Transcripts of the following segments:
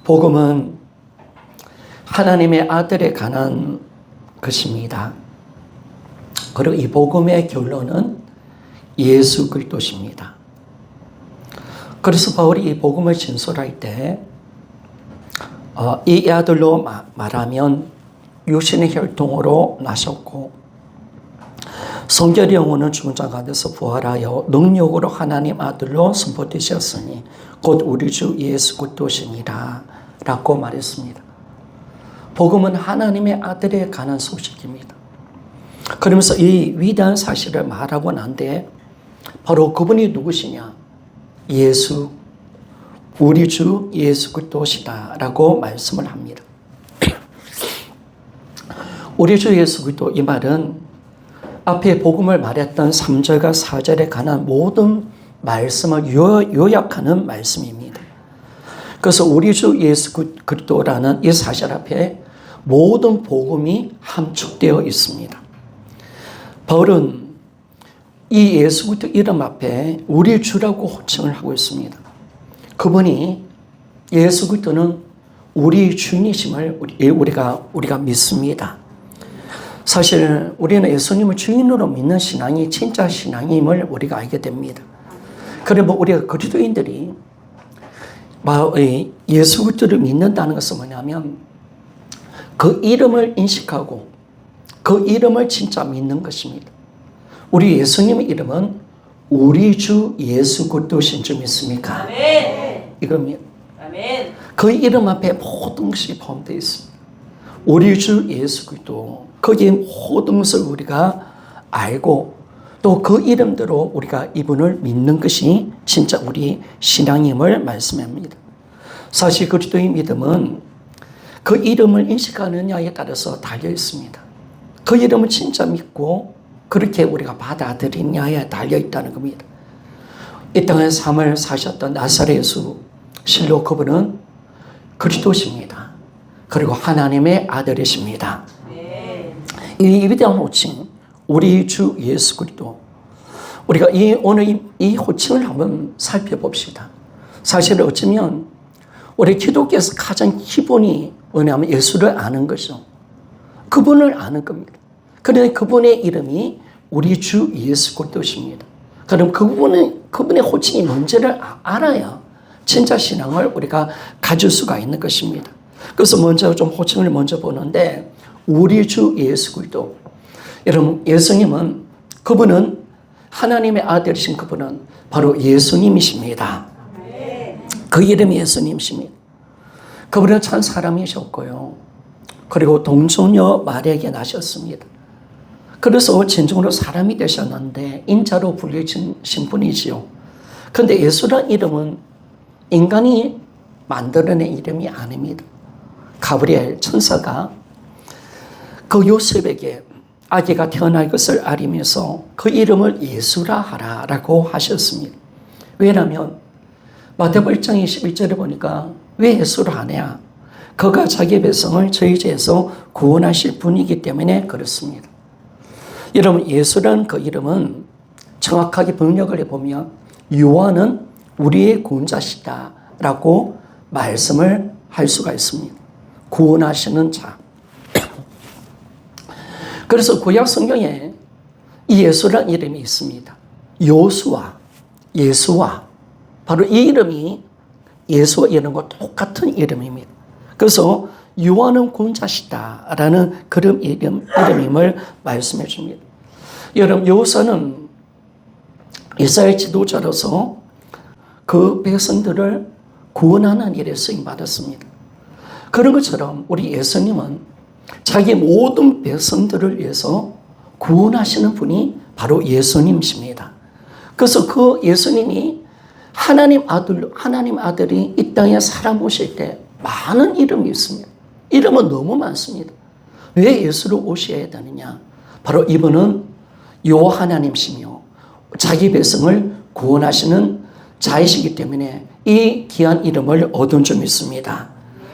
복음은 하나님의 아들에 관한 것입니다. 그리고 이 복음의 결론은 예수 그리스도십니다. 그래서 바울이 이 복음을 진술할 때 이 아들로 말하면 육신의 혈통으로 나셨고 성결의 영혼은 죽은 자 가운데서 부활하여 능력으로 하나님 아들로 선포되셨으니 곧 우리 주 예수 그리스도시니라 라고 말했습니다. 복음은 하나님의 아들에 관한 소식입니다. 그러면서 이 위대한 사실을 말하고 난 뒤에 바로 그분이 누구시냐? 예수, 우리 주 예수 그리스도시다 라고 말씀을 합니다. 우리 주 예수 그리스도, 이 말은 앞에 복음을 말했던 3절과 4절에 관한 모든 말씀을 요약하는 말씀입니다. 그래서 우리 주 예수 그리스도라는 이 사실 앞에 모든 복음이 함축되어 있습니다. 바울은 이 예수 그리스도 이름 앞에 우리 주라고 호칭을 하고 있습니다. 그분이 예수 그리스도는 우리 주인이심을 우리가 믿습니다. 사실 우리는 예수님을 주인으로 믿는 신앙이 진짜 신앙임을 우리가 알게 됩니다. 그리고 우리가 그리스도인들이 예수 그리스도를 믿는다는 것은 뭐냐면 그 이름을 인식하고 그 이름을 진짜 믿는 것입니다. 우리 예수님의 이름은 우리 주 예수 그리스도신 줄 믿습니까? 아멘. 이겁니다. 아멘. 그 이름 앞에 모든 것이 포함되어 있습니다. 우리 주 예수 그리스도, 거기에 모든 것을 우리가 알고 또 그 이름대로 우리가 이분을 믿는 것이 진짜 우리 신앙임을 말씀합니다. 사실 그리스도의 믿음은 그 이름을 인식하느냐에 따라서 달려 있습니다. 그 이름을 진짜 믿고 그렇게 우리가 받아들이냐에 달려 있다는 겁니다. 이 땅의 삶을 사셨던 나사렛 예수, 실로 그분은 그리스도십니다. 그리고 하나님의 아들이십니다. 이 위대한 호칭, 우리 주 예수 그리스도. 우리가 오늘 이 호칭을 한번 살펴봅시다. 사실 어쩌면 우리 기독교에서 가장 기본이 뭐냐면 예수를 아는 것이죠. 그분을 아는 겁니다. 그런데 그분의 이름이 우리 주 예수 그리스도십니다. 그럼 그분의 호칭이 뭔지를 알아야 진짜 신앙을 우리가 가질 수가 있는 것입니다. 그래서 먼저 좀 호칭을 먼저 보는데 우리 주 예수 그리스도. 여러분, 예수님은 그분은 하나님의 아들이신 그분은 바로 예수님이십니다. 그 이름이 예수님이십니다. 그분은 참 사람이셨고요. 그리고 동정녀 마리아에게 나셨습니다. 그래서 진정으로 사람이 되셨는데 인자로 불리신 분이지요. 그런데 예수란 이름은 인간이 만들어낸 이름이 아닙니다. 가브리엘 천사가 그 요셉에게 아기가 태어날 것을 알리면서 그 이름을 예수라 하라라고 하셨습니다. 왜냐하면 마태복음 1장 21절에 보니까 왜 예수를 하냐? 그가 자기 백성을 저희 죄에서 구원하실 분이기 때문에 그렇습니다. 여러분, 예수라는 그 이름은 정확하게 번역을 해보면 요한은 우리의 구원자시다라고 말씀을 할 수가 있습니다. 구원하시는 자. 그래서 구약 성경에 이 예수라는 이름이 있습니다. 예수와 바로 이 이름이 예수와 이름과 똑같은 이름입니다. 그래서 요한은 구원자시다라는 그런 이름임을 말씀해 줍니다. 여러분, 요서는 이스라엘 지도자로서 그 백성들을 구원하는 일에 쓰임받았습니다. 그런 것처럼 우리 예수님은 자기 모든 백성들을 위해서 구원하시는 분이 바로 예수님이십니다. 그래서 그 예수님이 하나님 아들이 이 땅에 사람 오실 때 많은 이름이 있습니다. 이름은 너무 많습니다. 왜 예수로 오셔야 되느냐? 바로 이분은 요 하나님이시며 자기 백성을 구원하시는 자이시기 때문에 이 귀한 이름을 얻은 줄 믿습니다.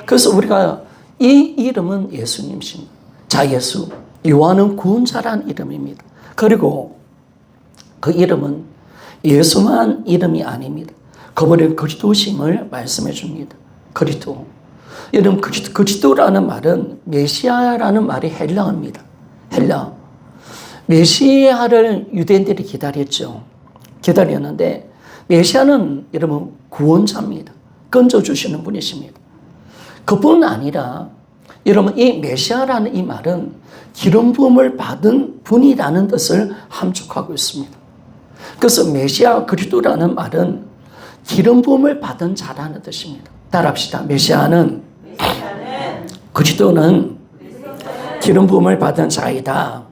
그래서 우리가 이 이름은 예수님이십니다. 자, 예수. 요한은 구원자란 이름입니다. 그리고 그 이름은 예수만 이름이 아닙니다. 그분의 그리스도심을 말씀해 줍니다. 그리스도. 여러분, 그리스도라는 말은 메시아라는 말이 헬라어입니다. 헬라어. 메시아를 유대인들이 기다렸는데 메시아는 여러분 구원자입니다. 건져주시는 분이십니다. 그뿐 아니라 여러분, 이 메시아라는 이 말은 기름 부음을 받은 분이라는 뜻을 함축하고 있습니다. 그래서 메시아 그리스도라는 말은 기름 부음을 받은 자라는 뜻입니다. 따라합시다. 메시아는 그리스도는 기름 부음을 받은 자이다.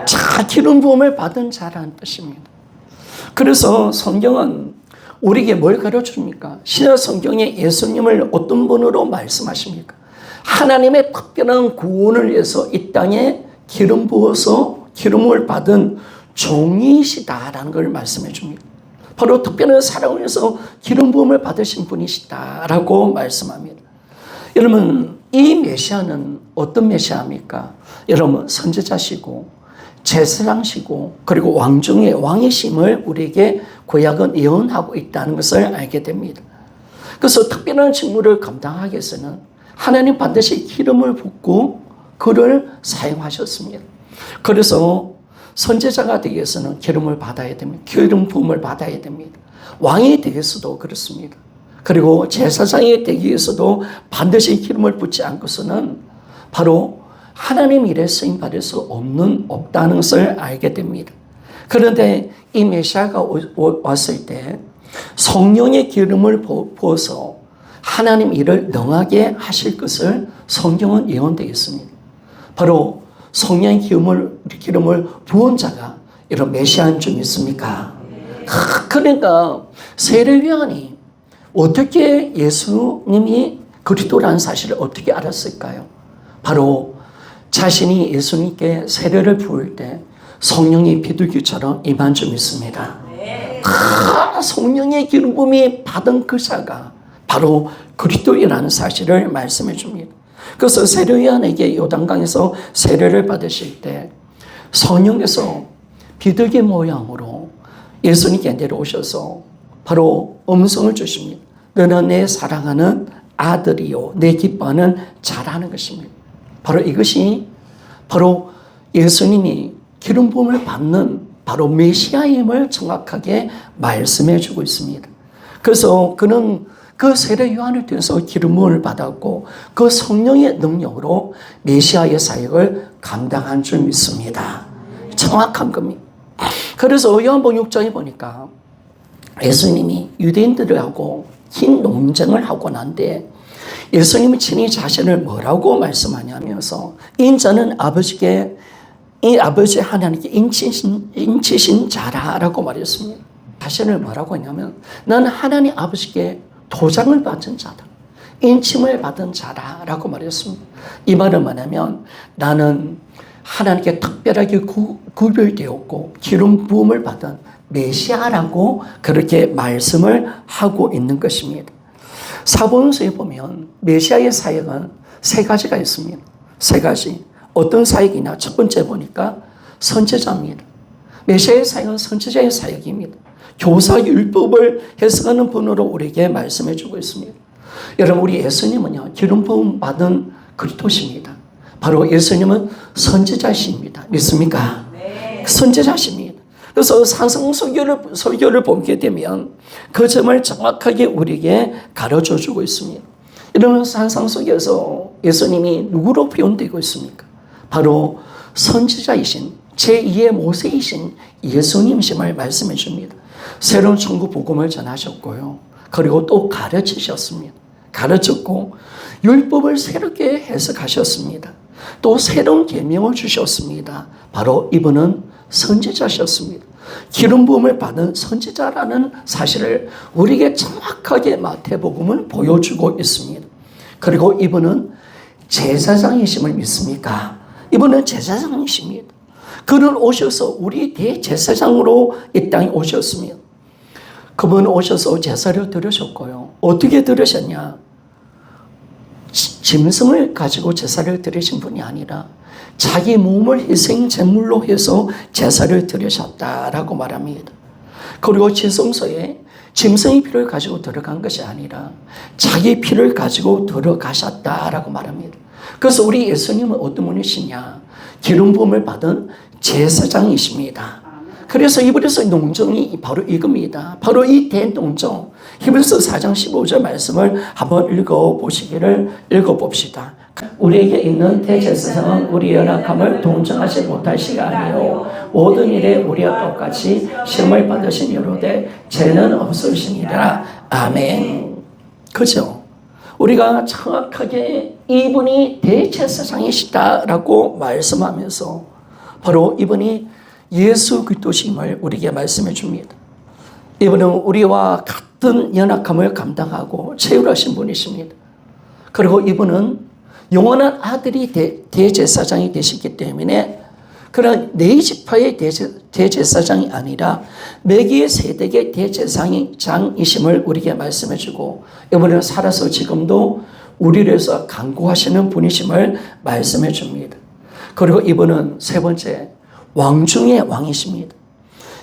자, 기름 부음을 받은 자라는 뜻입니다. 그래서 성경은 우리에게 뭘 가르쳐줍니까? 신약 성경에 예수님을 어떤 분으로 말씀하십니까? 하나님의 특별한 구원을 위해서 이 땅에 기름 부어서 기름을 받은 종이시다라는 걸 말씀해 줍니다. 바로 특별한 사랑을 위해서 기름 부음을 받으신 분이시다라고 말씀합니다. 여러분, 이 메시아는 어떤 메시아입니까? 여러분, 선지자시고 제사장시고 그리고 왕 중에 왕이심을 우리에게 구약은 예언하고 있다는 것을 알게 됩니다. 그래서 특별한 직무를 감당하기 위해서는 하나님 반드시 기름을 붓고 그를 사용하셨습니다. 그래서 선지자가 되기 위해서는 기름을 받아야 됩니다. 기름 부음을 받아야 됩니다. 왕이 되기 위해서도 그렇습니다. 그리고 제사장이 되기 위해서도 반드시 기름을 붓지 않고서는 바로 하나님 일에 쓰임 받을 수 없다는 것을 알게 됩니다. 그런데 이 메시아가 왔을 때 성령의 기름을 부어서 하나님 일을 능하게 하실 것을 성경은 예언되어 있습니다. 바로 성령의 기름을 부은 자가 이런 메시아인 줄 믿습니까? 그러니까 세례요한이 어떻게 예수님이 그리스도라는 사실을 어떻게 알았을까요? 바로 자신이 예수님께 세례를 부을 때 성령이 비둘기처럼 임한 줄 믿습니다. 성령의 기름 부음이 받은 그 자가 바로 그리스도이라는 사실을 말씀해 줍니다. 그래서 세례요한에게 요단강에서 세례를 받으실 때 성령께서 비둘기 모양으로 예수님께 내려오셔서 바로 음성을 주십니다. 너는 내 사랑하는 아들이요 내 기뻐하는 자라는 것입니다. 바로 이것이 바로 예수님이 기름 부음을 받는 바로 메시아임을 정확하게 말씀해 주고 있습니다. 그래서 그는 그 세례 요한을 통해서 기름 부음을 받았고 그 성령의 능력으로 메시아의 사역을 감당한 줄 믿습니다. 정확한 겁니다. 그래서 요한복음 6장에 보니까 예수님이 유대인들하고 긴 논쟁을 하고 난데 예수님이 친히 자신을 뭐라고 말씀하냐면서 인자는 아버지께 이 아버지 하나님께 인치신 자라라고 말했습니다. 자신을 뭐라고 했냐면 나는 하나님 아버지께 도장을 받은 자다. 인침을 받은 자라라고 말했습니다. 이 말은 뭐냐면 나는 하나님께 특별하게 구별되었고 기름 부음을 받은 메시아라고 그렇게 말씀을 하고 있는 것입니다. 사복음서에 보면 메시아의 사역은 세 가지가 있습니다. 세 가지. 어떤 사역이냐? 첫 번째 보니까 선지자입니다. 메시아의 사역은 선지자의 사역입니다. 교사 율법을 해석하는 분으로 우리에게 말씀해 주고 있습니다. 여러분, 우리 예수님은요, 기름 부음 받은 그리스도십니다. 바로 예수님은 선지자십니다. 믿습니까? 네. 선지자십니다. 그래서 산상수교를 보게 되면 그 점을 정확하게 우리에게 가르쳐 주고 있습니다. 이러면 산상수교에서 예수님이 누구로 표현되고 있습니까? 바로 선지자이신 제2의 모세이신 예수님이심을 말씀해 줍니다. 새로운 천국 복음을 전하셨고요. 그리고 또 가르치셨습니다. 가르쳤고 율법을 새롭게 해석하셨습니다. 또 새로운 계명을 주셨습니다. 바로 이분은 선지자셨습니다. 기름 부음을 받은 선지자라는 사실을 우리에게 정확하게 마태복음은 보여주고 있습니다. 그리고 이분은 제사장이심을 믿습니까? 이분은 제사장이십니다. 그는 오셔서 우리 대제사장으로 이 땅에 오셨습니다. 그분 오셔서 제사를 드리셨고요. 어떻게 드리셨냐? 짐승을 가지고 제사를 드리신 분이 아니라 자기 몸을 희생 제물로 해서 제사를 드리셨다라고 말합니다. 그리고 지성소에 짐승의 피를 가지고 들어간 것이 아니라 자기 피를 가지고 들어가셨다라고 말합니다. 그래서 우리 예수님은 어떤 분이시냐? 기름 부음을 받은 제사장이십니다. 그래서 이분에서 농정이 바로 이겁니다. 바로 이 대농정. 히브리서 4장 15절 말씀을 한번 읽어봅시다. 우리에게 있는 대제사장은 우리 연약함을 동정하지 못할 시간이요 모든 일에 우리와 똑같이 시험을 받으신 이로되 죄는 없으시니라. 아멘. 그죠? 우리가 정확하게 이분이 대제사장이시다라고 말씀하면서 바로 이분이 예수 그리스도심을 우리에게 말씀해 줍니다. 이분은 우리와 같은 연약함을 감당하고 채울하신 분이십니다. 그리고 이분은 영원한 아들이 대제사장이 되시기 때문에 그런 네 지파의 대제사장이 아니라 매기 세대의 대제사장이심을 우리에게 말씀해 주고 이분은 살아서 지금도 우리를 위해서 간구하시는 분이심을 말씀해 줍니다. 그리고 이분은 세 번째 왕 중의 왕이십니다.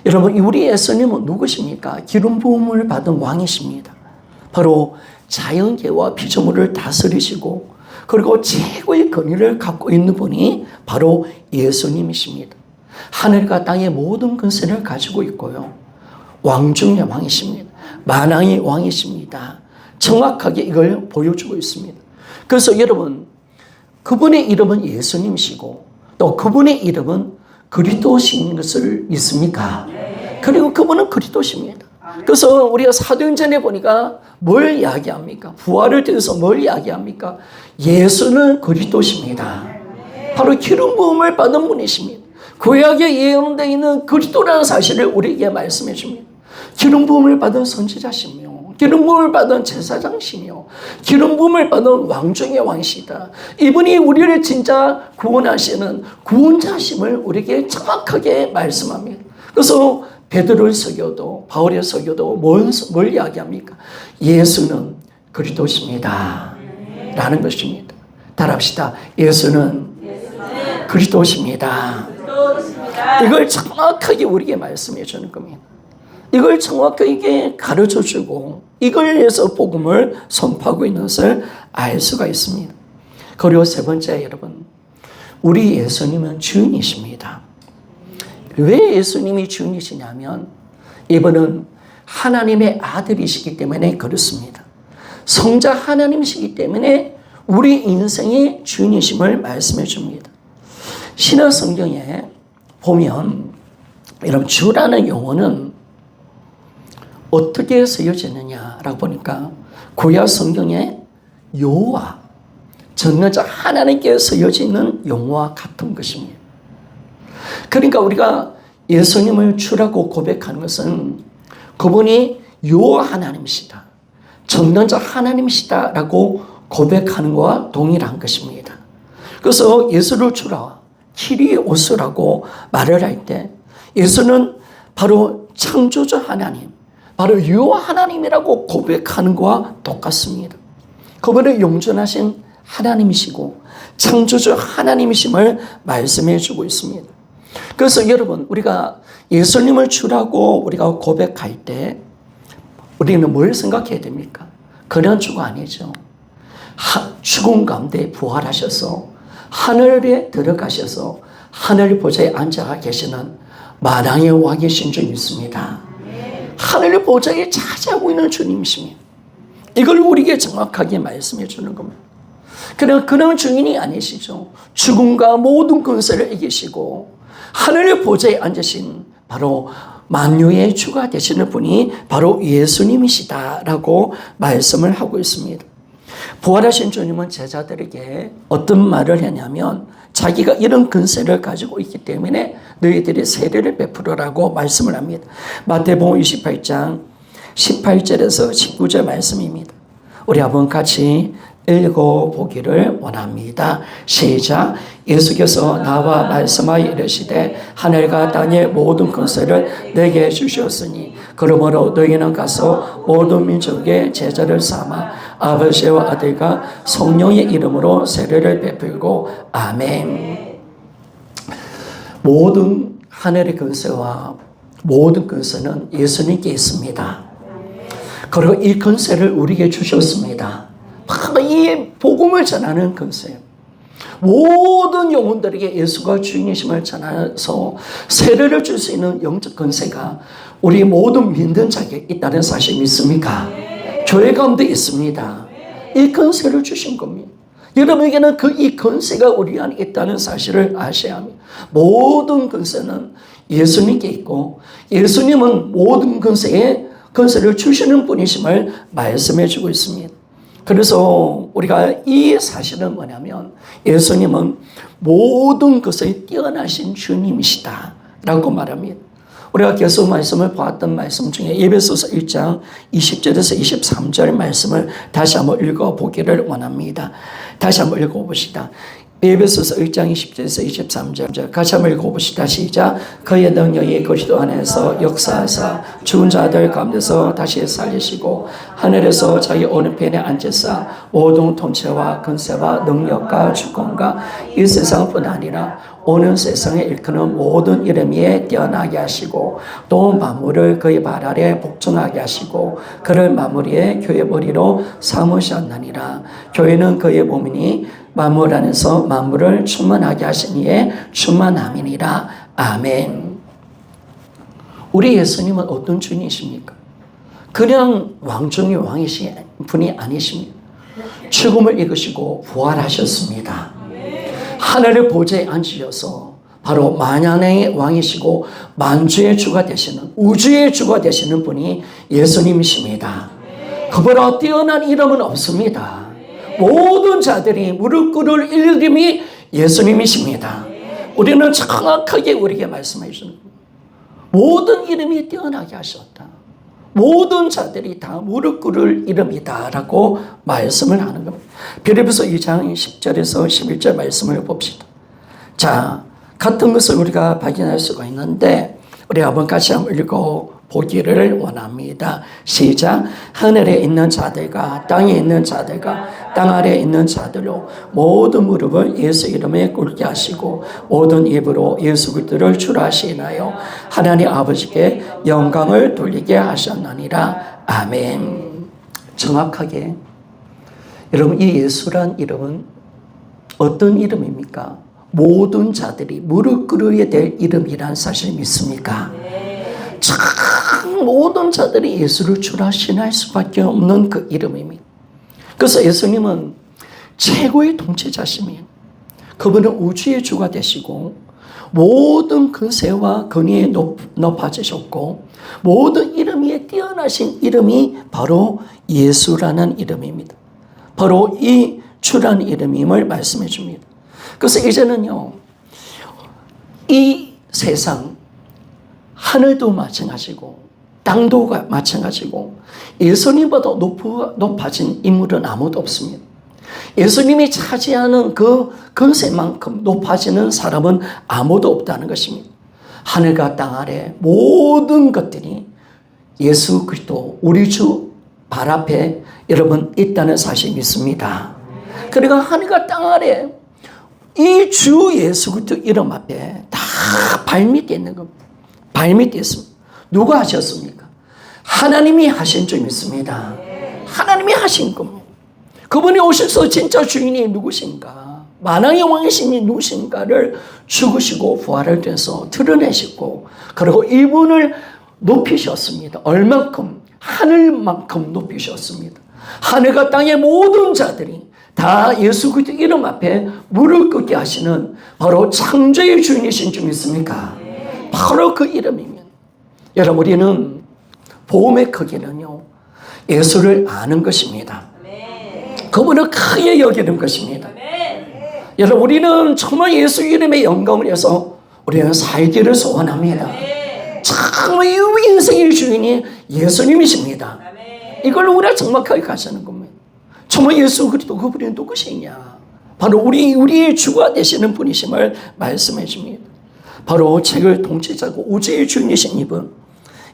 여러분 우리 예수님은 누구십니까? 기름 부음을 받은 왕이십니다. 바로 자연계와 피조물을 다스리시고 그리고 최고의 권위를 갖고 있는 분이 바로 예수님이십니다. 하늘과 땅의 모든 권세를 가지고 있고요. 왕 중의 왕이십니다. 만왕의 왕이십니다. 정확하게 이걸 보여주고 있습니다. 그래서 여러분 그분의 이름은 예수님이시고 또 그분의 이름은 그리스도신 것을 믿습니까? 그리고 그분은 그리스도십니다. 그래서 우리가 사도행전에 보니까 뭘 이야기합니까? 부활을 통해서 뭘 이야기합니까? 예수는 그리스도십니다. 바로 기름 부음을 받은 분이십니다. 구약에 예언되어 있는 그리스도라는 사실을 우리에게 말씀해 줍니다. 기름 부음을 받은 선지자시며 기름 부음을 받은 제사장시며 기름 부음을 받은 왕 중의 왕이시다. 이분이 우리를 진짜 구원하시는 구원자심을 우리에게 정확하게 말씀합니다. 그래서 베드로의 설교도 바울의 설교도 뭘 이야기합니까? 예수는 그리스도십니다. 라는 것입니다. 따라합시다. 예수는 그리스도십니다. 이걸 정확하게 우리에게 말씀해 주는 겁니다. 이걸 정확하게 가르쳐 주고 이걸 위해서 복음을 선포하고 있는 것을 알 수가 있습니다. 그리고 세 번째 여러분, 우리 예수님은 주인이십니다. 왜 예수님이 주인이시냐면 이분은 하나님의 아들이시기 때문에 그렇습니다. 성자 하나님이시기 때문에 우리 인생의 주인이심을 말씀해 줍니다. 신약 성경에 보면 여러분 주라는 용어는 어떻게 쓰여지느냐라고 보니까 구약 성경에 여호와 전능자 하나님께 쓰여지는 용어와 같은 것입니다. 그러니까 우리가 예수님을 주라고 고백하는 것은 그분이 여호와 하나님이시다, 전능자 하나님이시다라고 고백하는 것과 동일한 것입니다. 그래서 예수를 주라, 키리오스라고 말을 할 때 예수는 바로 창조주 하나님, 바로 여호와 하나님이라고 고백하는 것과 똑같습니다. 그분은 영존하신 하나님이시고 창조주 하나님이심을 말씀해 주고 있습니다. 그래서 여러분 우리가 예수님을 주라고 우리가 고백할 때 우리는 뭘 생각해야 됩니까? 그냥 주가 아니죠. 죽은 가운데 부활하셔서 하늘에 들어가셔서 하늘 보좌에 앉아 계시는 만왕의 왕이신 주 믿습니다. 하늘 보좌에 차지하고 있는 주님이십니다. 이걸 우리에게 정확하게 말씀해 주는 겁니다. 그런 주인이 아니시죠. 죽음과 모든 권세를 이기시고 하늘의 보좌에 앉으신 바로 만유의 주가 되시는 분이 바로 예수님이시다라고 말씀을 하고 있습니다. 부활하신 주님은 제자들에게 어떤 말을 했냐면 자기가 이런 권세를 가지고 있기 때문에 너희들이 세례를 베풀으라고 말씀을 합니다. 마태복음 28장 18절에서 19절 말씀입니다. 우리 한번 같이 읽어보기를 원합니다. 시작. 예수께서 나와 말씀하여 이르시되 하늘과 땅의 모든 권세를 내게 주셨으니 그러므로 너희는 가서 모든 민족의 제자를 삼아 아버지와 아들과 성령의 이름으로 세례를 베풀고 아멘. 모든 하늘의 권세와 모든 권세는 예수님께 있습니다. 그리고 이 권세를 우리에게 주셨습니다. 바로 이 복음을 전하는 권세. 모든 영혼들에게 예수가 주인이심을 전해서 세례를 줄 수 있는 영적 권세가 우리 모든 믿는 자에게 있다는 사실 믿습니까? 교회 가운데 있습니다. 이 권세를 주신 겁니다. 여러분에게는 이 권세가 우리 안에 있다는 사실을 아셔야 합니다. 모든 권세는 예수님께 있고 예수님은 모든 권세를 주시는 분이심을 말씀해 주고 있습니다. 그래서 우리가 이 사실은 뭐냐면 예수님은 모든 것에 뛰어나신 주님이시다 라고 말합니다. 우리가 계속 말씀을 보았던 말씀 중에 에베소서 1장 20절에서 23절 말씀을 다시 한번 읽어보기를 원합니다. 다시 한번 읽어봅시다. 에베소서 1장 20절에서 23절 같이 한번 읽어봅시다. 시작. 그의 능력이 그리스도 안에서 역사하사 죽은 자들 가운데서 다시 살리시고 하늘에서 자기 오른편에 앉으사 모든 통치와 권세와 능력과 주권과 이 세상뿐 아니라 오는 세상에 일컫는 모든 이름 위에 뛰어나게 하시고 또 만물을 그의 발 아래 복종하게 하시고 그를 마무리에 교회 머리로 삼으셨느니라. 교회는 그의 몸이니 만물 안에서 만물을 충만하게 하신 이에 충만함이니라. 아멘. 우리 예수님은 어떤 주님이십니까? 그냥 왕 중의 왕이신 분이 아니십니다. 죽음을 이기시고 부활하셨습니다. 하늘의 보좌에 앉으셔서 바로 만연의 왕이시고 만주의 주가 되시는 우주의 주가 되시는 분이 예수님이십니다. 그보다 뛰어난 이름은 없습니다. 모든 자들이 무릎 꿇을 이름이 예수님이십니다. 우리는 정확하게 우리에게 말씀해 주는 겁니다. 모든 이름이 뛰어나게 하셨다. 모든 자들이 다 무릎 꿇을 이름이다 라고 말씀을 하는 겁니다. 빌립보서 2장 10절에서 11절 말씀을 봅시다. 자, 같은 것을 우리가 발견할 수가 있는데 우리 한번 같이 한번 읽어보기를 원합니다. 시작. 하늘에 있는 자들과 땅에 있는 자들과 땅 아래에 있는 자들로 모든 무릎을 예수 이름에 꿇게 하시고 모든 입으로 예수 그리스도를 주라 하시나요 하나님 아버지께 영광을 돌리게 하셨느니라. 아멘. 정확하게 여러분 이 예수란 이름은 어떤 이름입니까? 모든 자들이 무릎 꿇어야 될 이름이란 사실 믿습니까? 참 모든 자들이 예수를 주라 신할 수밖에 없는 그 이름입니다. 그래서 예수님은 최고의 통치자십니다. 그분은 우주의 주가 되시고 모든 권세와 권위에 높아지셨고 모든 이름 위에 뛰어나신 이름이 바로 예수라는 이름입니다. 바로 이 주라는 이름임을 말씀해 줍니다. 그래서 이제는요, 이 세상, 하늘도 마찬가지고, 땅도 마찬가지고, 예수님보다 높아진 인물은 아무도 없습니다. 예수님이 차지하는 그 권세만큼 높아지는 사람은 아무도 없다는 것입니다. 하늘과 땅 아래 모든 것들이 예수 그리스도, 우리 주 발 앞에 여러분 있다는 사실 믿습니다. 그러니까 하늘과 땅 아래 이 주 예수 그리스도 이름 앞에 다 발밑에 있는 겁니다. 발밑에 있습니다. 누가 하셨습니까? 하나님이 하신 줄 믿습니다. 하나님이 하신 겁니다. 그분이 오셔서 진짜 주인이 누구신가, 만왕의 왕이신 누구신가를 죽으시고 부활을 통해서 드러내시고 그리고 이분을 높이셨습니다. 얼만큼? 하늘만큼 높이셨습니다. 하늘과 땅의 모든 자들이 다 예수 그리스도 이름 앞에 무릎 꿇게 하시는 바로 창조의 주인이신 줄 믿습니까? 바로 그 이름이면 여러분 우리는 복음의 크기는요 예수를 아는 것입니다. 그분을 크게 여기는 것입니다. 여러분 우리는 정말 예수 이름의 영광을 위해서 우리는 살기를 소원합니다. 정말 이 인생의 주인이 예수님이십니다. 이걸 우리가 정확하게 가시는 겁니다. 정말 예수 그리스도 그분이 누구시냐? 바로 우리의 주가 되시는 분이심을 말씀해 줍니다. 바로 책을 통치자고 우주의 주인이신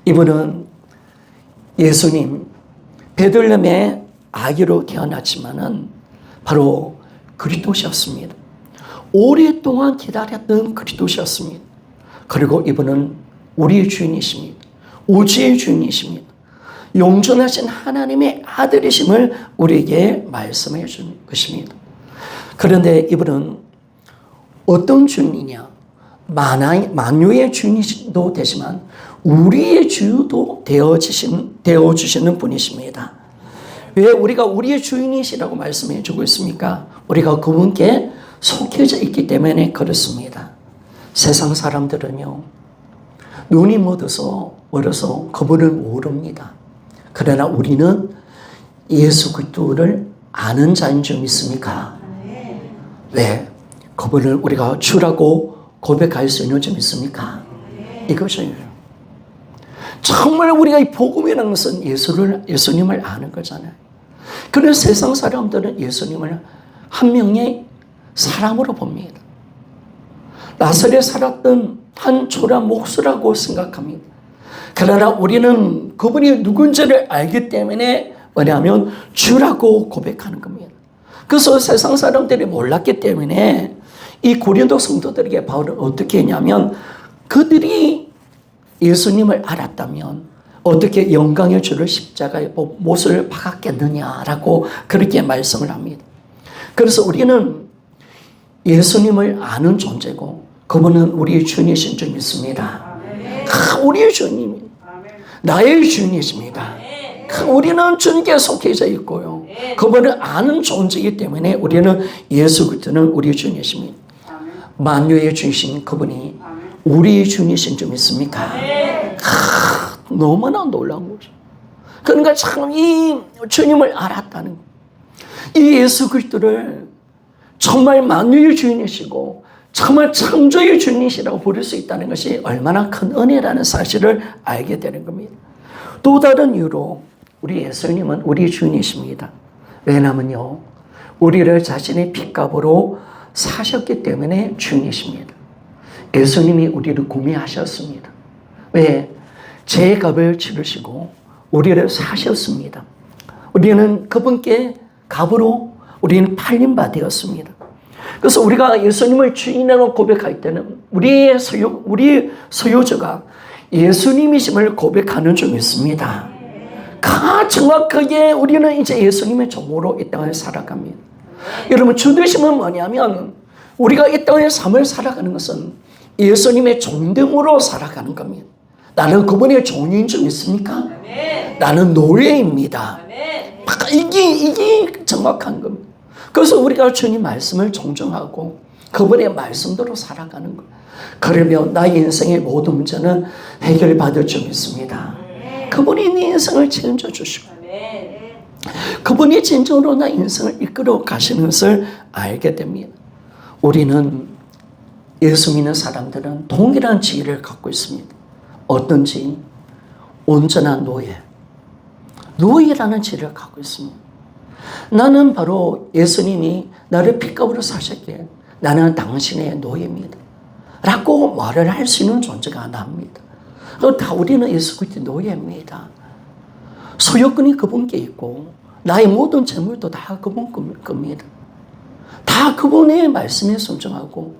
이분은 예수님 베들레헴의 아기로 태어났지만은 바로 그리스도셨습니다. 오랫동안 기다렸던 그리스도셨습니다. 그리고 이분은 우리의 주인이십니다. 우주의 주인이십니다. 영존하신 하나님의 아들이심을 우리에게 말씀해 준 것입니다. 그런데 이분은 어떤 주인이냐? 만유의 주인도 되지만 우리의 주도 되어주시는 분이십니다. 왜 우리가 우리의 주인이시라고 말씀해 주고 있습니까? 우리가 그분께 속해져 있기 때문에 그렇습니다. 세상 사람들은요, 눈이 멀어서 그분을 모릅니다. 그러나 우리는 예수 그리스도를 아는 자인 줄 믿습니까? 왜? 그분을 우리가 주라고 고백할 수 있는 줄 믿습니까? 이것이에요. 정말 우리가 이 복음이라는 것은 예수님을 아는 거잖아요. 그런데 세상 사람들은 예수님을 한 명의 사람으로 봅니다. 나사렛에 살았던 한 초란 목수라고 생각합니다. 그러나 우리는 그분이 누군지를 알기 때문에 뭐냐면 주라고 고백하는 겁니다. 그래서 세상 사람들이 몰랐기 때문에 이 고린도 성도들에게 바울은 어떻게 했냐면 그들이 예수님을 알았다면 어떻게 영광의 주를 십자가에 못을 박았겠느냐라고 그렇게 말씀을 합니다. 그래서 우리는 예수님을 아는 존재고 그분은 우리의 주인이신 줄 믿습니다. 우리의 주인입니다. 나의 주인이십니다. 우리는 주님께 속해져 있고요. 그분을 아는 존재이기 때문에 우리는 예수 그리스도는 우리의 주인이십니다. 만유의 주이신 그분이 우리의 주인이신 줄 믿습니까? 너무나 놀라운 거죠. 그러니까 참 이 주님을 알았다는 거. 이 예수 그리스도를 정말 만유의 주인이시고 정말 창조의 주인이시라고 부를 수 있다는 것이 얼마나 큰 은혜라는 사실을 알게 되는 겁니다. 또 다른 이유로 우리 예수님은 우리 주인이십니다. 왜냐하면요, 우리를 자신의 핏값으로 사셨기 때문에 주인이십니다. 예수님이 우리를 구매하셨습니다. 왜? 제 값을 치르시고 우리를 사셨습니다. 우리는 그분께 값으로 우리는 팔린 바 되었습니다. 그래서 우리가 예수님을 주인으로 고백할 때는 우리 소유주가 예수님이심을 고백하는 줄 믿습니다. 정확하게 우리는 이제 예수님의 종으로 이 땅을 살아갑니다. 여러분, 주되심은 뭐냐면 우리가 이 땅의 삶을 살아가는 것은 예수님의 종됨으로 살아가는 겁니다. 나는 그분의 종인 줄 믿습니까? 나는 노예입니다. 이게 정확한 겁니다. 그래서 우리가 주님 말씀을 존중하고 그분의 말씀대로 살아가는 것. 그러면 나의 인생의 모든 문제는 해결받을 줄 믿습니다. 그분이 내 인생을 책임져 주시고 그분이 진정으로 나 인생을 이끌어 가시는 것을 알게 됩니다. 우리는 예수 믿는 사람들은 동일한 지혜를 갖고 있습니다. 어떤 지혜? 온전한 노예. 노예라는 지혜를 갖고 있습니다. 나는 바로 예수님이 나를 핏값으로 사셨기에 나는 당신의 노예입니다. 라고 말을 할 수 있는 존재가 납니다. 다 우리는 예수 그리스도의 노예입니다. 소유권이 그분께 있고 나의 모든 재물도 다 그분 겁니다. 다 그분의 말씀에 순종하고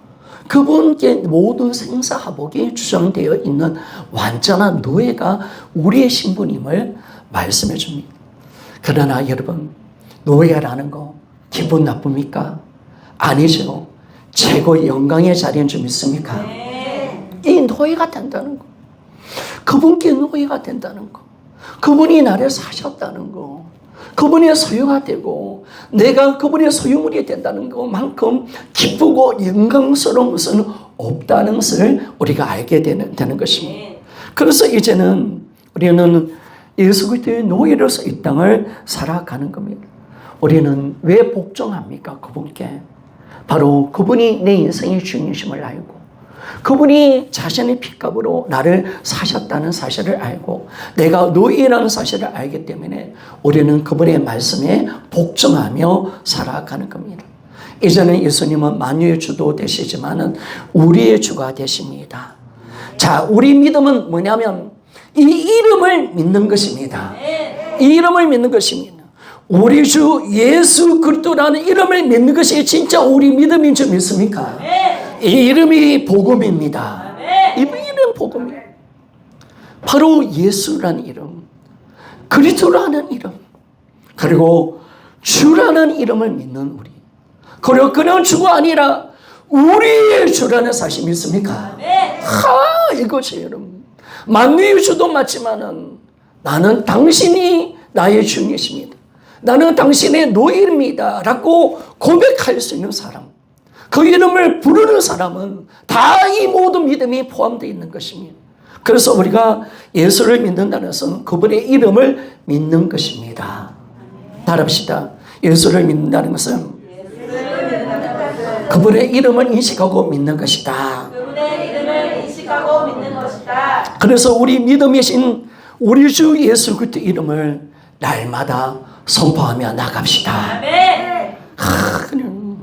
그분께 모든 생사화복이 주장되어 있는 완전한 노예가 우리의 신분임을 말씀해 줍니다. 그러나 여러분, 노예라는 거 기분 나쁩니까? 아니죠. 최고의 영광의 자리인 줄 믿습니까? 이 노예가 된다는 거. 그분께 노예가 된다는 거. 그분이 나를 사셨다는 거. 그분의 소유가 되고 내가 그분의 소유물이 된다는 것만큼 기쁘고 영광스러운 것은 없다는 것을 우리가 알게 되는 것입니다. 그래서 이제는 우리는 예수 그리스도의 노예로서 이 땅을 살아가는 겁니다. 우리는 왜 복종합니까? 그분께. 바로 그분이 내 인생의 주인이심을 알고 그분이 자신의 핏값으로 나를 사셨다는 사실을 알고 내가 노예라는 사실을 알기 때문에 우리는 그분의 말씀에 복종하며 살아가는 겁니다. 이제는 예수님은 만유의 주도 되시지만은 우리의 주가 되십니다. 자, 우리 믿음은 뭐냐면 이 이름을 믿는 것입니다. 이 이름을 믿는 것입니다. 우리 주 예수 그리스도라는 이름을 믿는 것이 진짜 우리 믿음인 줄 믿습니까? 이 이름이 복음입니다. 이 이름 복음이에요. 바로 예수라는 이름. 그리스도라는 이름, 그리고 주라는 이름을 믿는 우리, 그리고 그는 주가 아니라 우리의 주라는 사실 믿습니까? 이것이 여러분, 만유의 주도 맞지만은 나는 당신이 나의 주님이십니다, 나는 당신의 노예입니다 라고 고백할 수 있는 사람, 그 이름을 부르는 사람은 다 이 모든 믿음이 포함되어 있는 것입니다. 그래서 우리가 예수를 믿는다는 것은 그분의 이름을 믿는 것입니다. 따라합시다. 예수를 믿는다는 것은 그분의 이름을 인식하고 믿는 것이다. 그분의 이름을 인식하고 믿는 것이다. 그래서 우리 믿음이신 우리 주 예수 그리스도 이름을 날마다 선포하며 나갑시다. 아멘. 그냥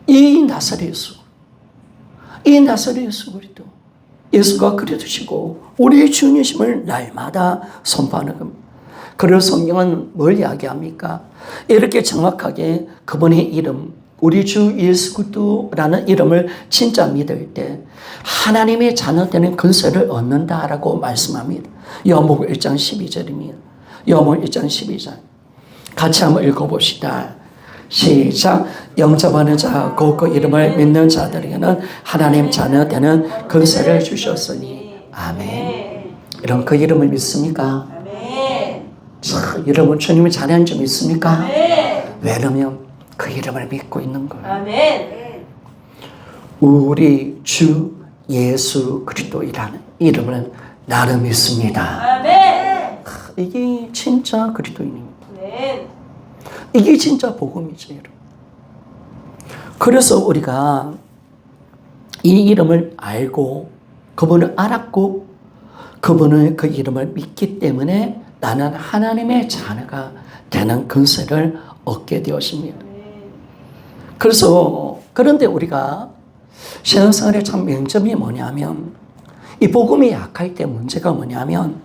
이 나사렛 예수, 이 나사렛 예수 그리스도, 예수가 그려주시고 우리의 주님이심을 날마다 선포하는 겁니다. 그래서 성경은 뭘 이야기합니까? 이렇게 정확하게 그분의 이름, 우리 주 예수 그리스도라는 이름을 진짜 믿을 때 하나님의 자녀되는 근세를 얻는다라고 말씀합니다. 요한복음 1장 12절입니다. 요한복음 1장 12절. 같이 한번 읽어봅시다. 시작. 영접하는 자, 곧 그 이름을 믿는 자들에게는 하나님 자녀 되는 근세를 주셨으니. 아멘. 여러분 그 이름을 믿습니까? 아멘. 여러분 주님의 자녀인 줄 믿습니까? 아멘. 왜냐면 그 이름을 믿고 있는 거예요. 아멘. 우리 주 예수 그리스도이라는 이름을 나는 믿습니다. 아멘. 이게 진짜 그리스도인입니다. 아멘. 이게 진짜 복음이죠, 여러분. 그래서 우리가 이 이름을 알고 그분을 알았고 그분의 그 이름을 믿기 때문에 나는 하나님의 자녀가 되는 근세를 얻게 되었습니다. 그래서 그런데 우리가 신앙생활의 참 명점이 뭐냐면 이 복음이 약할 때 문제가 뭐냐면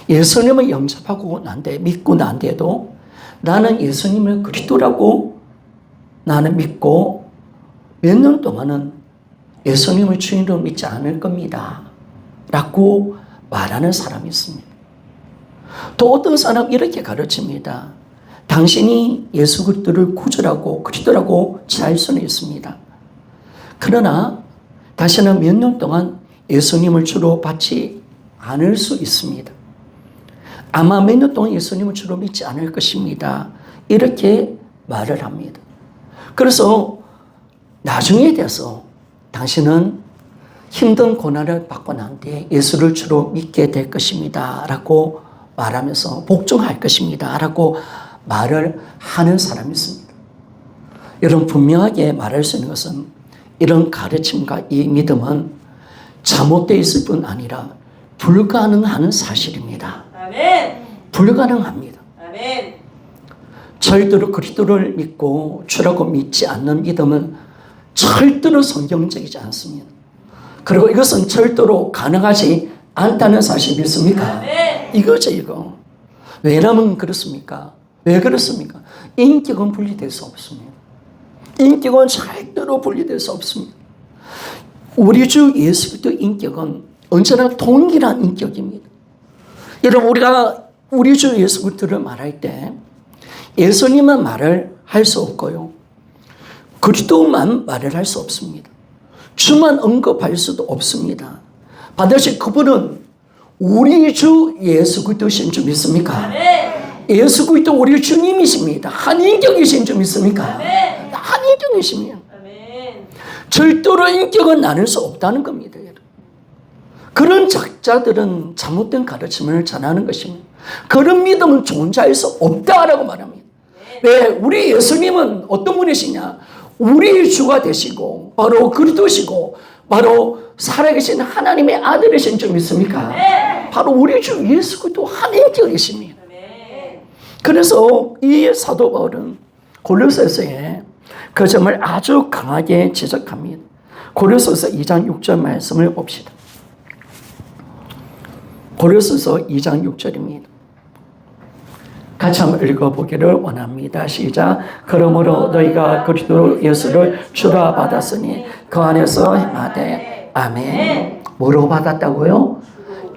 예수님을 영접하고 난 뒤에 믿고 난 뒤에도 나는 예수님을 그리스도라고 나는 믿고 몇 년 동안은 예수님을 주인으로 믿지 않을 겁니다 라고 말하는 사람이 있습니다. 또 어떤 사람 이렇게 가르칩니다. 당신이 예수 그리스도를 구주라고 그리스도라고 잘 수는 있습니다. 그러나 당신은 몇 년 동안 예수님을 주로 받지 않을 수 있습니다. 아마 몇 년 동안 예수님을 주로 믿지 않을 것입니다. 이렇게 말을 합니다. 그래서 나중에 돼서 당신은 힘든 고난을 받고 난 뒤에 예수를 주로 믿게 될 것입니다 라고 말하면서 복종할 것입니다 라고 말을 하는 사람이 있습니다. 여러분 분명하게 말할 수 있는 것은 이런 가르침과 이 믿음은 잘못되어 있을 뿐 아니라 불가능한 사실입니다. 아멘. 불가능합니다. 아멘. 절대로 그리스도를 믿고 주라고 믿지 않는 믿음은 절대로 성경적이지 않습니다. 그리고 이것은 절대로 가능하지 않다는 사실 믿습니까? 아멘. 이거죠, 이거. 왜냐면 그렇습니까? 왜 그렇습니까? 인격은 분리될 수 없습니다. 인격은 절대로 분리될 수 없습니다. 우리 주 예수 그리스도 인격은 언제나 동일한 인격입니다. 여러분 우리가 우리 주 예수 그리스도를 말할 때 예수님만 말을 할 수 없고요. 그리스도만 말을 할 수 없습니다. 주만 언급할 수도 없습니다. 반드시 그분은 우리 주 예수 그리스도신 줄 믿습니까? 아멘. 예수 그리스도 우리 주님이십니다. 한 인격이신 줄 믿습니까? 아멘. 한 인격이십니다. 아멘. 절대로 인격은 나눌 수 없다는 겁니다. 그런 작자들은 잘못된 가르침을 전하는 것입니다. 그런 믿음은 존재할 수 없다라고 말합니다. 왜? 우리 예수님은 어떤 분이시냐? 우리 주가 되시고 바로 그리스도시고 바로 살아계신 하나님의 아들이신 줄 믿습니까? 바로 우리 주 예수 그리스도 한 인격이십니다. 그래서 이 사도 바울은 고린도서에 그 점을 아주 강하게 지적합니다. 고린도서 2장 6절 말씀을 봅시다. 고린도서 2장 6절입니다. 같이 한번 읽어보기를 원합니다. 시작. 그러므로 너희가 그리스도 예수를 주라 받았으니 그 안에서 행하되 아멘. 뭐로 받았다고요?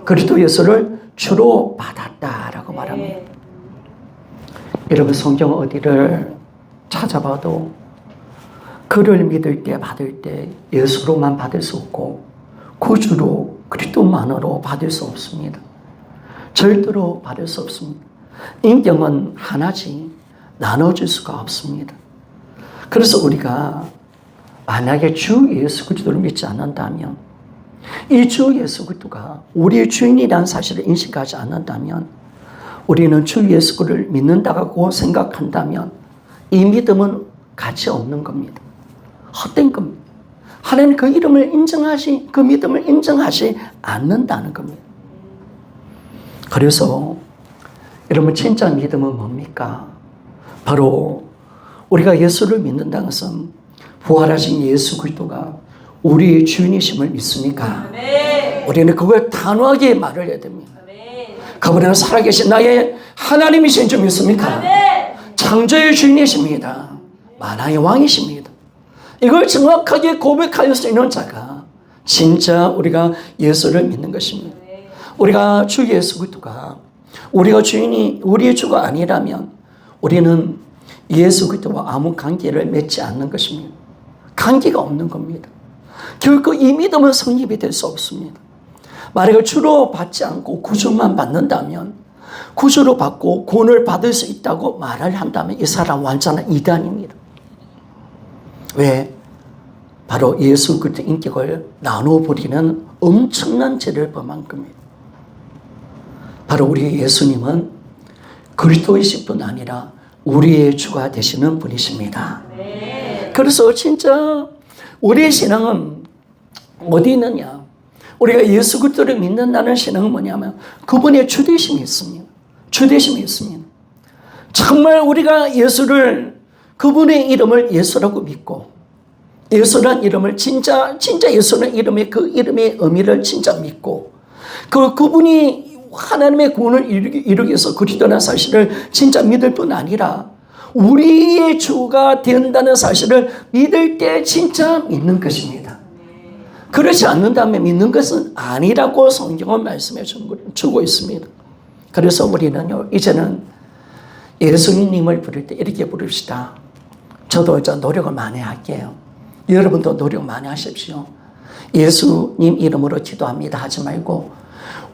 그리스도 예수를 주로 받았다라고 말합니다. 여러분 성경 어디를 찾아봐도 그를 믿을 때 받을 때 예수로만 받을 수 없고 구주로 그리스도만으로 받을 수 없습니다. 절대로 받을 수 없습니다. 인격은 하나지 나눠질 수가 없습니다. 그래서 우리가 만약에 주 예수 그리스도를 믿지 않는다면, 이 주 예수 그리스도가 우리의 주인이라는 사실을 인식하지 않는다면, 우리는 주 예수 그리스도를 믿는다고 생각한다면 이 믿음은 가치 없는 겁니다. 헛된 겁니다. 하나님 그 믿음을 인정하지 않는다는 겁니다. 그래서 여러분 진짜 믿음은 뭡니까? 바로 우리가 예수를 믿는다는 것은 부활하신 예수 그리스도가 우리의 주인이심을 믿습니까? 우리는 그걸 단호하게 말을 해야 됩니다. 그분은 살아계신 나의 하나님이신 줄 믿습니까? 창조의 주인이십니다. 만왕의 왕이십니다. 이걸 정확하게 고백할 수 있는 자가 진짜 우리가 예수를 믿는 것입니다. 우리가 주 예수 그리스도가 우리가 주인이 우리의 주가 아니라면 우리는 예수 그리스도와 아무 관계를 맺지 않는 것입니다. 관계가 없는 겁니다. 결코 이 믿음은 성립이 될 수 없습니다. 만약에 주로 받지 않고 구주만 받는다면, 구주로 받고 구원을 받을 수 있다고 말을 한다면 이 사람 완전한 이단입니다. 왜? 바로 예수 그리스도 인격을 나눠버리는 엄청난 죄를 범한 겁니다. 바로 우리 예수님은 그리스도이실 뿐 아니라 우리의 주가 되시는 분이십니다. 그래서 진짜 우리의 신앙은 어디 있느냐? 우리가 예수 그리스도를 믿는다는 신앙은 뭐냐면 그분의 주되심이 있습니다. 주되심이 있습니다. 정말 우리가 예수를, 그분의 이름을 예수라고 믿고, 예수란 이름을 진짜 예수라는 이름의 그 이름의 의미를 진짜 믿고, 그분이 하나님의 구원을 이루기 위해서 그리스도라는 사실을 진짜 믿을 뿐 아니라 우리의 주가 된다는 사실을 믿을 때 진짜 믿는 것입니다. 그렇지 않는다면 믿는 것은 아니라고 성경은 말씀해 주고 있습니다. 그래서 우리는요, 이제는 예수님을 부를 때 이렇게 부릅시다. 저도 이제 노력을 많이 할게요. 여러분도 노력 많이 하십시오. 예수님 이름으로 기도합니다 하지 말고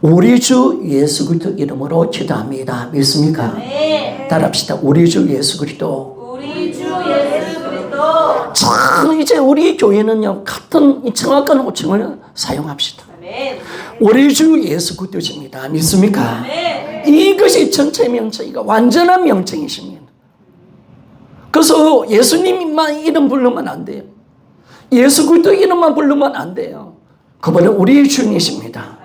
우리 주 예수 그리스도 이름으로 기도합니다. 믿습니까? 네. 따라합시다. 우리 주 예수 그리스도. 우리 주 예수 그리스도. 참 이제 우리 교회는요 같은 정확한 호칭을 사용합시다. 네. 우리 주 예수 그리스도십니다. 믿습니까? 네. 이것이 전체 명칭이가 완전한 명칭이십니다. 그래서 예수님만 이름 부르면 안 돼요. 예수 그리스도 이름만 부르면 안 돼요. 그분은 우리의 주인이십니다.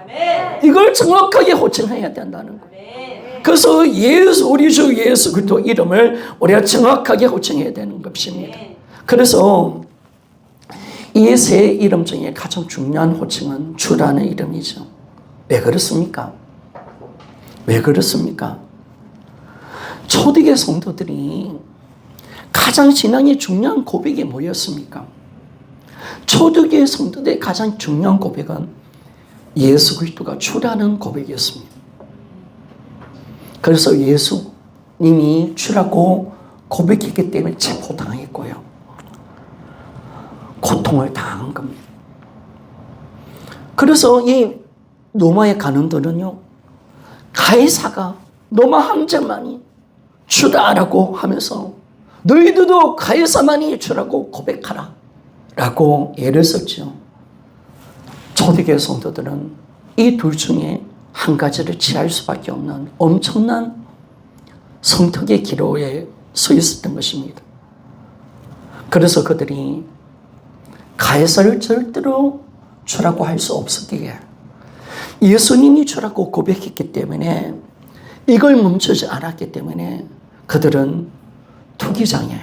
이걸 정확하게 호칭해야 된다는 거예요. 그래서 우리 주 예수 그리스도 이름을 우리가 정확하게 호칭해야 되는 것입니다. 그래서 이 세 이름 중에 가장 중요한 호칭은 주라는 이름이죠. 왜 그렇습니까? 왜 그렇습니까? 초대교회 성도들이 가장 신앙의 중요한 고백이 뭐였습니까? 초대교회 성도들의 가장 중요한 고백은 예수 그리스도가 주라는 고백이었습니다. 그래서 예수님이 주라고 고백했기 때문에 체포당했고요. 고통을 당한 겁니다. 그래서 이 로마의 간원들은요, 가이사가 로마 황제만이 주다라고 하면서 너희들도 가이사만이 주라고 고백하라 라고 예를 썼죠. 초대교회 성도들은 이 둘 중에 한 가지를 취할 수밖에 없는 엄청난 성덕의 기로에 서 있었던 것입니다. 그래서 그들이 가이사를 절대로 주라고 할 수 없었기에 예수님이 주라고 고백했기 때문에 이걸 멈추지 않았기 때문에 그들은 투기장에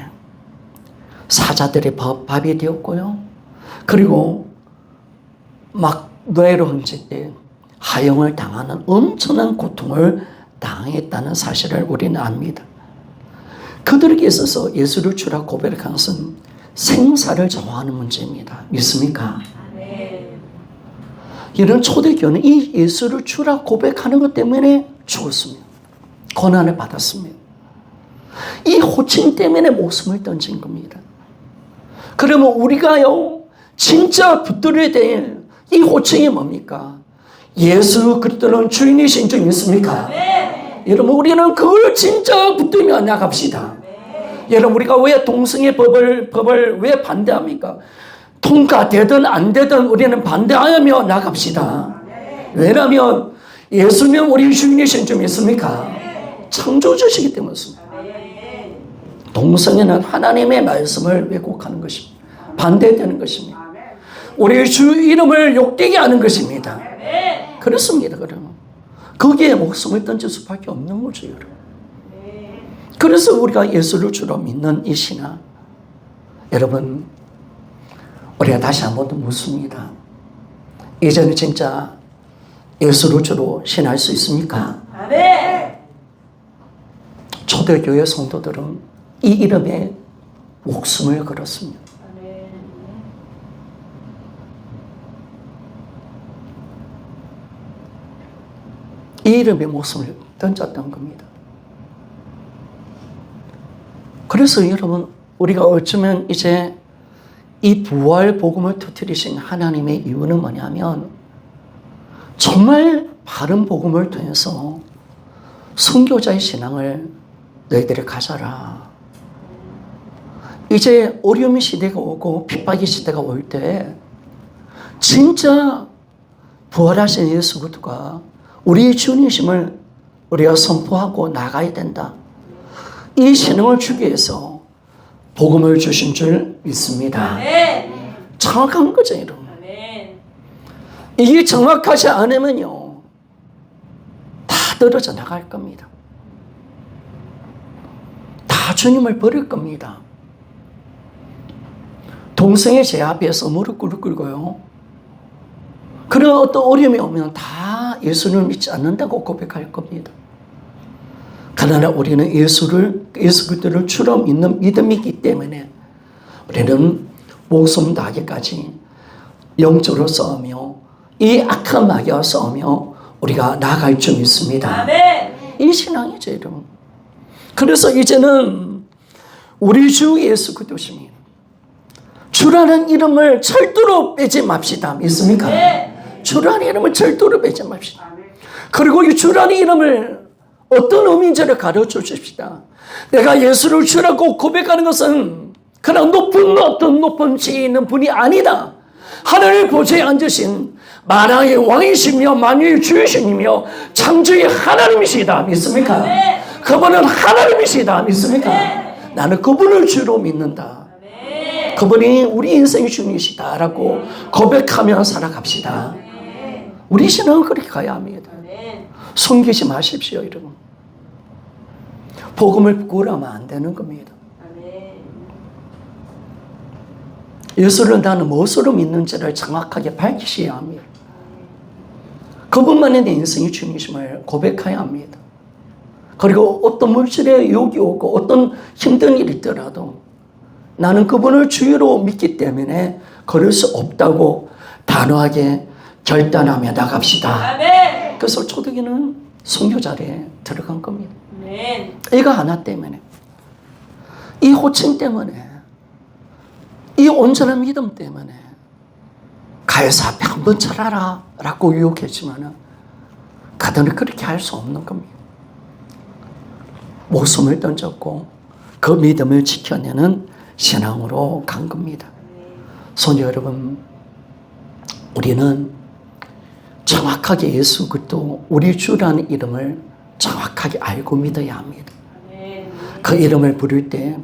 사자들의 밥이 되었고요. 그리고 막 노예로 헌재 때 하형을 당하는 엄청난 고통을 당했다는 사실을 우리는 압니다. 그들에게 있어서 예수를 주라고 고백한 것은 생사를 정하는 문제입니다. 믿습니까? 네. 이런 초대교회는 이 예수를 주라 고백하는 것 때문에 죽었습니다. 고난을 받았습니다. 이 호칭 때문에 목숨을 던진 겁니다. 그러면 우리가요, 진짜 붙들어야 될 이 호칭이 뭡니까? 예수 그리스도는 주인이신 줄 믿습니까? 여러분, 우리는 그걸 진짜 붙들며 나갑시다. 여러분, 우리가 왜 동성애 법을 왜 반대합니까? 통과되든 안 되든 우리는 반대하며 나갑시다. 왜냐하면 예수님 우리 주인이신 줄 믿습니까? 창조주시기 때문이습니다. 동성애는 하나님의 말씀을 왜곡하는 것입니다. 반대되는 것입니다. 우리 주 이름을 욕되게 하는 것입니다. 그렇습니다. 그러면 거기에 목숨을 던질 수밖에 없는 거죠, 여러분. 그래서 우리가 예수를 주로 믿는 이 신앙, 여러분, 우리가 다시 한 번 더 묻습니다. 이제는 진짜 예수를 주로 신할 수 있습니까? 초대교회 성도들은 이 이름에 목숨을 걸었습니다. 이 이름에 목숨을 던졌던 겁니다. 그래서 여러분, 우리가 어쩌면 이제 이 부활 복음을 터뜨리신 하나님의 이유는 뭐냐면, 정말 바른 복음을 통해서 선교자의 신앙을 너희들이 가져라. 이제 어려움의 시대가 오고 핍박의 시대가 올 때 진짜 부활하신 예수 그리스도가 우리의 주님이심을 우리가 선포하고 나가야 된다. 이 신앙을 주기 위해서 복음을 주신 줄 믿습니다. 정확한 거죠, 여러분. 이게 정확하지 않으면요, 다 떨어져 나갈 겁니다. 다 주님을 버릴 겁니다. 동성애 제 앞에서 무릎 꿇고요, 그런 어떤 어려움이 오면 다 예수를 믿지 않는다고 고백할 겁니다. 그러나 우리는 예수 그리스도를 주로 믿는 믿음이 있기 때문에 우리는 목숨 다하기까지 영적으로 싸우며 이 악한 마귀와 싸우며 우리가 나아갈 줄 믿습니다. 이 신앙이죠, 여러분. 그래서 이제는 우리 주 예수 그리스도십니다. 주라는 이름을 절대로 빼지 맙시다. 믿습니까? 주라는 이름을 절대로 빼지 맙시다. 그리고 이 주라는 이름을 어떤 의미인지를 가르쳐 주십시다. 내가 예수를 주라고 고백하는 것은 그냥 어떤 높은 지위 있는 분이 아니다. 하늘 보좌에 앉으신 만왕의 왕이시며 만유의 주이시며 창조의 하나님이시다. 믿습니까? 그분은 하나님이시다. 믿습니까? 나는 그분을 주로 믿는다. 그분이 우리 인생의 주님이시다라고 고백하며 살아갑시다. 우리 신앙은 그렇게 가야 합니다. 숨기지 마십시오, 여러분. 복음을 부끄러우면 안 되는 겁니다. 예수를 나는 무엇으로 믿는지를 정확하게 밝히셔야 합니다. 그분만이 내 인생의 주님이심을 고백해야 합니다. 그리고 어떤 물질에 유혹이 오고 어떤 힘든 일이 있더라도 나는 그분을 주로 믿기 때문에 그럴 수 없다고 단호하게 결단하며 나갑시다. 그래서 초대교회는 선교 자리에 들어간 겁니다. 이거 하나 때문에, 이 호칭 때문에, 이 온전한 믿음 때문에 가해사 앞에 한번 쳐라라 라고 유혹했지만 그들은 그렇게 할 수 없는 겁니다. 목숨을 던졌고 그 믿음을 지켜내는 신앙으로 간 겁니다. 손녀 여러분, 우리는 정확하게 예수 그리스도 우리 주라는 이름을 정확하게 알고 믿어야 합니다. 그 이름을 부를 때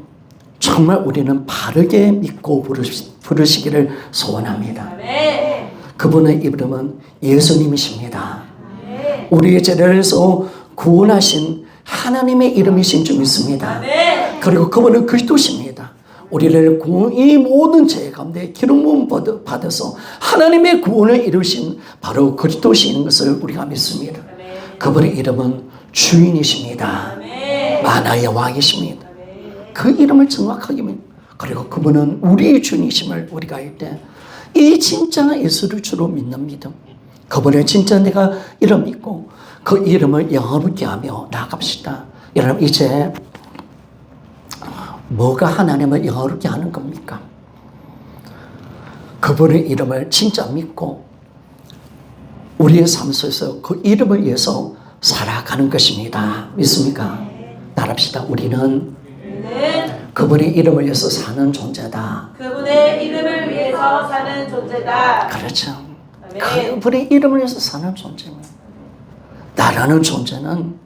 정말 우리는 바르게 믿고 부르시기를 소원합니다. 그분의 이름은 예수님이십니다. 우리의 죄를서 구원하신 하나님의 이름이신 줄 믿습니다. 그리고 그분은 그리스도십니다. 우리를 이 모든 죄 가운데 기름 부음 받아서 하나님의 구원을 이루신 바로 그리스도시인 것을 우리가 믿습니다. 그분의 이름은 주인이십니다. 만화의 왕이십니다. 그 이름을 정확하게 믿습니다. 그리고 그분은 우리의 주님이심을 우리가 알 때 이 진짜 예수를 주로 믿는 믿음, 그분의 진짜 내가 이름 있고 그 이름을 영화롭게 하며 나갑시다. 여러분 이제 뭐가 하나님을 영화롭게 하는 겁니까? 그분의 이름을 진짜 믿고 우리의 삶 속에서 그 이름을 위해서 살아가는 것입니다. 믿습니까? 따라합시다. 우리는 그분의 이름을 위해서 사는 존재다. 그분의 이름을 위해서 사는 존재다. 그렇죠. 아멘. 그분의 이름을 위해서 사는 존재입니다. 나라는 존재는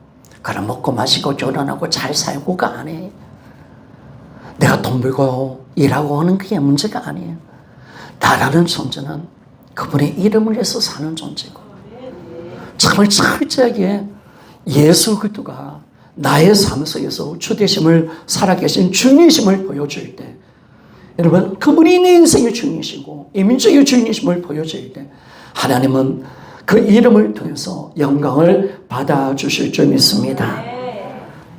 그냥 먹고 마시고 결혼하고 잘 살고가 아니에요. 내가 돈 벌고 일하고 하는 그게 문제가 아니에요. 나라는 존재는 그분의 이름을 위해서 사는 존재고 정말 철저하게 예수 그리스도가 나의 삶 속에서 주되심을 살아계신 주님이심을 보여줄 때 여러분 그분이 내 인생의 주님이시고 이 민족의 주님이심을 보여줄 때 하나님은 그 이름을 통해서 영광을 받아주실 줄 믿습니다.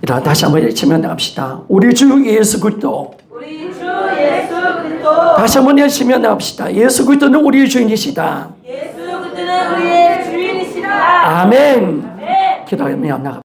이러나 다시 한번 외치며 나갑시다. 우리 주 예수 그리스도. 우리 주 예수 그리스도. 다시 한번 외치며 나갑시다. 예수 그리스도는 우리의 주인이시다. 예수 그리스도는 우리의 주인이시다. 아멘. 아멘. 기도하며 나갑시다.